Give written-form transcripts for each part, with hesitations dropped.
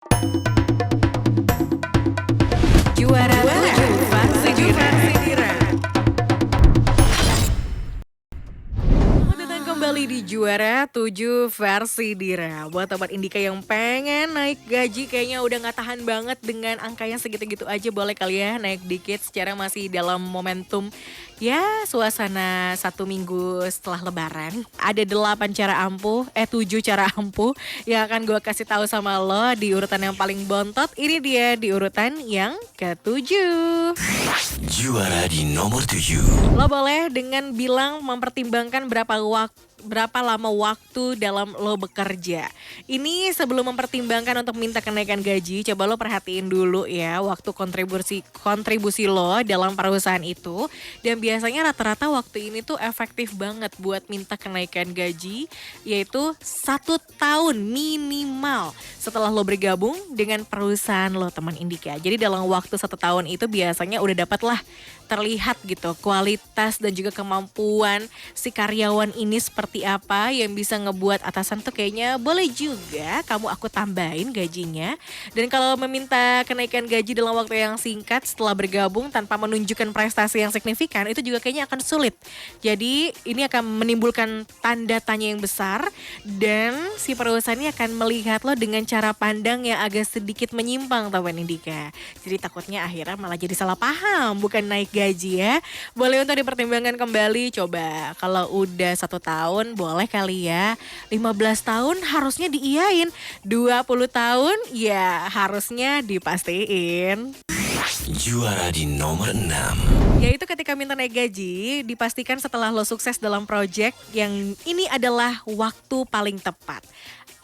Juara 7 Versi Dira. Selamat datang kembali di Juara 7 Versi Dira. Buat Sobat Indika yang pengen naik gaji kayaknya udah gak tahan banget dengan angka yang segitu-gitu aja, boleh kali ya naik dikit secara masih dalam momentum ya suasana 1 minggu setelah lebaran. Ada 8 cara ampuh, 7 cara ampuh yang akan gue kasih tahu sama lo di urutan yang paling bontot. Ini dia di urutan yang ketujuh. Juara di nomor 7. Lo boleh dengan bilang mempertimbangkan berapa lama waktu dalam lo bekerja. Ini sebelum mempertimbangkan untuk minta kenaikan gaji, coba lo perhatiin dulu ya waktu kontribusi lo dalam perusahaan itu. Dan biasanya rata-rata waktu ini tuh efektif banget buat minta kenaikan gaji, yaitu 1 tahun minimal setelah lo bergabung dengan perusahaan lo, teman Indika. Jadi dalam waktu 1 tahun itu biasanya udah dapat lah terlihat gitu kualitas dan juga kemampuan si karyawan ini seperti apa yang bisa ngebuat atasan tuh kayaknya boleh juga kamu aku tambahin gajinya. Dan kalau meminta kenaikan gaji dalam waktu yang singkat setelah bergabung tanpa menunjukkan prestasi yang signifikan, itu juga kayaknya akan sulit. Jadi ini akan menimbulkan tanda tanya yang besar dan si perusahaan ini akan melihat lo dengan cara pandang yang agak sedikit menyimpang, teman Indika. Jadi takutnya akhirnya malah jadi salah paham, bukan naik gaji ya. Boleh untuk dipertimbangkan kembali. Coba kalau udah 1 tahun boleh kali ya. 15 tahun harusnya diiyain. 20 tahun ya harusnya dipastiin. Juara di nomor 6. Yaitu ketika minta naik gaji, dipastikan setelah lo sukses dalam project yang ini adalah waktu paling tepat.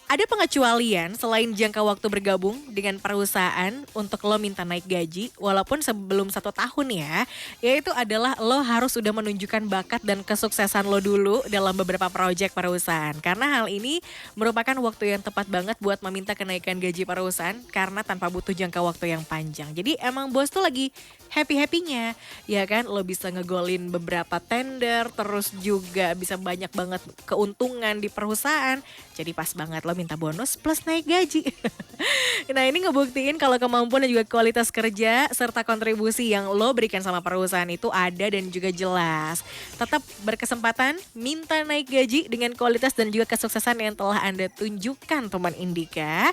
Ada pengecualian selain jangka waktu bergabung dengan perusahaan untuk lo minta naik gaji walaupun sebelum 1 tahun ya. Yaitu adalah lo harus sudah menunjukkan bakat dan kesuksesan lo dulu dalam beberapa proyek perusahaan. Karena hal ini merupakan waktu yang tepat banget buat meminta kenaikan gaji perusahaan karena tanpa butuh jangka waktu yang panjang. Jadi emang bos tuh lagi happy-happynya ya kan, lo bisa ngegolin beberapa tender terus juga bisa banyak banget keuntungan di perusahaan. Jadi pas banget lo minta bonus plus naik gaji. Nah ini ngebuktiin kalau kemampuan dan juga kualitas kerja serta kontribusi yang lo berikan sama perusahaan itu ada dan juga jelas. Tetap berkesempatan minta naik gaji dengan kualitas dan juga kesuksesan yang telah Anda tunjukkan, teman Indika.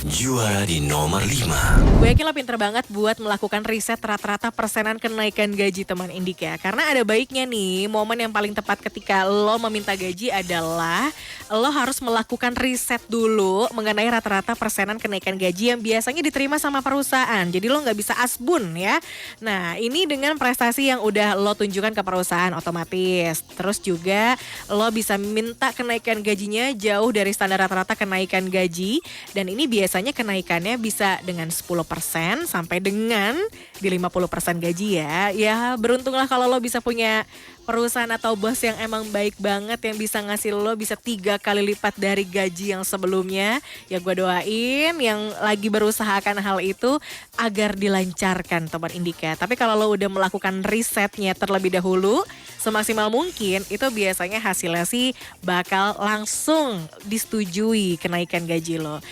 Juara di nomor 5. Gue yakin lo pinter banget buat melakukan riset rata-rata persenan kenaikan gaji, teman Indika. Karena ada baiknya nih, momen yang paling tepat ketika lo meminta gaji adalah lo harus melakukan riset dulu mengenai rata-rata persenan kenaikan gaji yang biasanya diterima sama perusahaan. Jadi lo gak bisa asbun ya. Nah ini dengan prestasi yang udah lo tunjukkan ke perusahaan otomatis. Terus juga lo bisa minta kenaikan gajinya jauh dari standar rata-rata kenaikan gaji. Dan ini biasanya kenaikannya bisa dengan 10% sampai dengan di 50% gaji ya. Ya beruntunglah kalau lo bisa punya perusahaan atau bos yang emang baik banget yang bisa ngasih lo bisa 3 kali lipat dari gaji yang sebelumnya. Ya gue doain yang lagi berusaha akan hal itu agar dilancarkan, teman Indika. Tapi kalau lo udah melakukan risetnya terlebih dahulu semaksimal mungkin, itu biasanya hasilnya sih bakal langsung disetujui kenaikan gaji lo.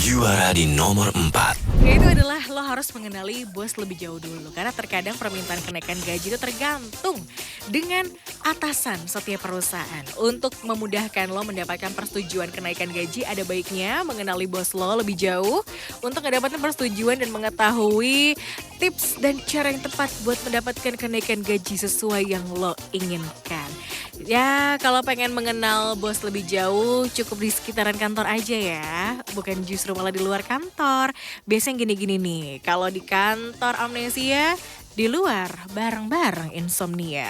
Juara di nomor 4. Yaitu adalah lo harus mengenali bos lebih jauh dulu. Karena terkadang permintaan kenaikan gaji itu tergantung dengan atasan setiap perusahaan. Untuk memudahkan lo mendapatkan persetujuan kenaikan gaji, ada baiknya mengenali bos lo lebih jauh untuk mendapatkan persetujuan dan mengetahui tips dan cara yang tepat buat mendapatkan kenaikan gaji sesuai yang lo inginkan. Ya kalau pengen mengenal bos lebih jauh cukup di sekitaran kantor aja ya. Bukan justru malah di luar kantor. Biasanya gini-gini nih, kalau di kantor amnesia, di luar bareng-bareng insomnia.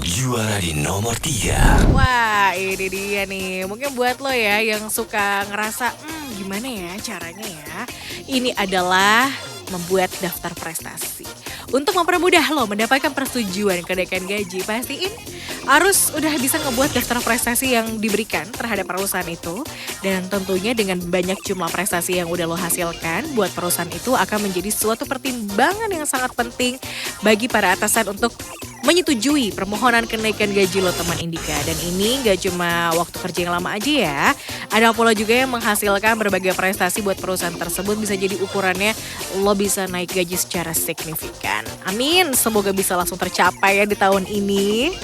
Juara di nomor 3. Wah ini dia nih, mungkin buat lo ya yang suka ngerasa gimana ya caranya ya. Ini adalah membuat daftar prestasi. Untuk mempermudah lo mendapatkan persetujuan kenaikan gaji, pastiin harus udah bisa ngebuat daftar prestasi yang diberikan terhadap perusahaan itu. Dan tentunya dengan banyak jumlah prestasi yang udah lo hasilkan, buat perusahaan itu akan menjadi suatu pertimbangan yang sangat penting bagi para atasan untuk menyetujui permohonan kenaikan gaji lo teman Indika. Dan ini gak cuma waktu kerja yang lama aja ya. Ada pula juga yang menghasilkan berbagai prestasi buat perusahaan tersebut, bisa jadi ukurannya lo bisa naik gaji secara signifikan. Amin, semoga bisa langsung tercapai ya di tahun ini.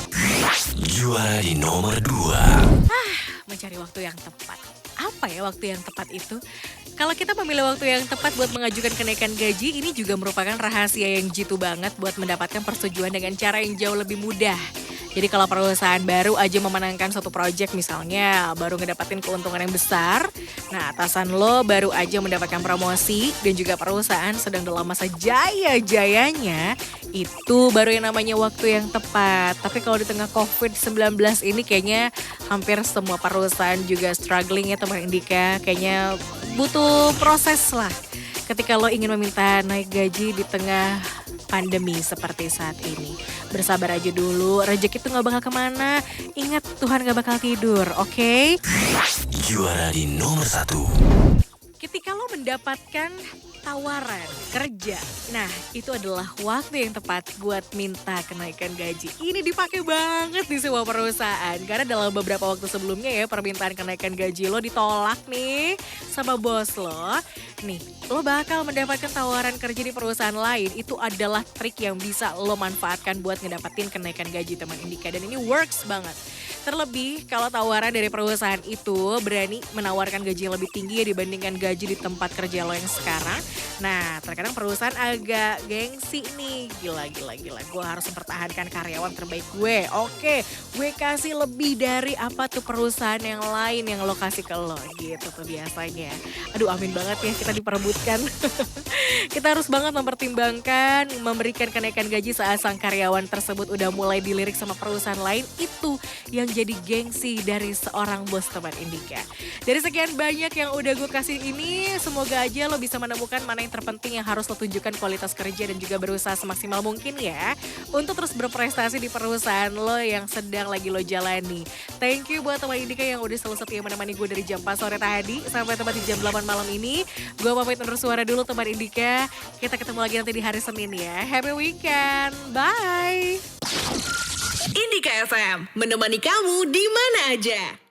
Juara di nomor 2. Mencari waktu yang tepat. Apa ya waktu yang tepat itu? Kalau kita memilih waktu yang tepat buat mengajukan kenaikan gaji, ini juga merupakan rahasia yang jitu banget buat mendapatkan persetujuan dengan cara yang jauh lebih mudah. Jadi kalau perusahaan baru aja memenangkan suatu proyek misalnya, baru ngedapatin keuntungan yang besar, nah atasan lo baru aja mendapatkan promosi dan juga perusahaan sedang dalam masa jaya-jayanya, itu baru yang namanya waktu yang tepat. Tapi kalau di tengah COVID-19 ini kayaknya hampir semua perusahaan juga struggling ya teman Indika, kayaknya butuh proses lah ketika lo ingin meminta naik gaji di tengah pandemi seperti saat ini. Bersabar aja dulu, rezeki tuh gak bakal kemana. Ingat, Tuhan gak bakal tidur, oke? Juara di nomor 1. Ketika lo mendapatkan tawaran kerja, nah itu adalah waktu yang tepat buat minta kenaikan gaji. Ini dipakai banget di sebuah perusahaan, karena dalam beberapa waktu sebelumnya ya permintaan kenaikan gaji lo ditolak nih sama bos lo. Nih, lo bakal mendapatkan tawaran kerja di perusahaan lain. Itu adalah trik yang bisa lo manfaatkan buat ngedapetin kenaikan gaji teman Indika, dan ini works banget. Terlebih kalau tawaran dari perusahaan itu berani menawarkan gaji yang lebih tinggi ya dibandingkan gaji di tempat kerja lo yang sekarang. Nah, terkadang perusahaan agak gengsi nih. Gila. Gue harus mempertahankan karyawan terbaik gue. Oke, gue kasih lebih dari apa tuh perusahaan yang lain yang lo kasih ke lo. Gitu tuh biasanya. Aduh, amin banget ya kita diperebutkan. Kita harus banget mempertimbangkan memberikan kenaikan gaji saat sang karyawan tersebut udah mulai dilirik sama perusahaan lain. Itu yang jadi gengsi dari seorang bos teman Indika. Dari sekian banyak yang udah gue kasih ini, semoga aja lo bisa menemukan mana yang terpenting yang harus lo tunjukkan kualitas kerja dan juga berusaha semaksimal mungkin ya untuk terus berprestasi di perusahaan lo yang sedang lagi lo jalani. Thank you buat teman Indika yang udah selalu setia menemani gue dari jam 4 sore tadi sampai tepat di jam 8 malam ini. Gue pamit undur suara dulu teman Indika. Kita ketemu lagi nanti di hari Senin ya. Happy weekend. Bye. Indika FM, menemani kamu di mana aja.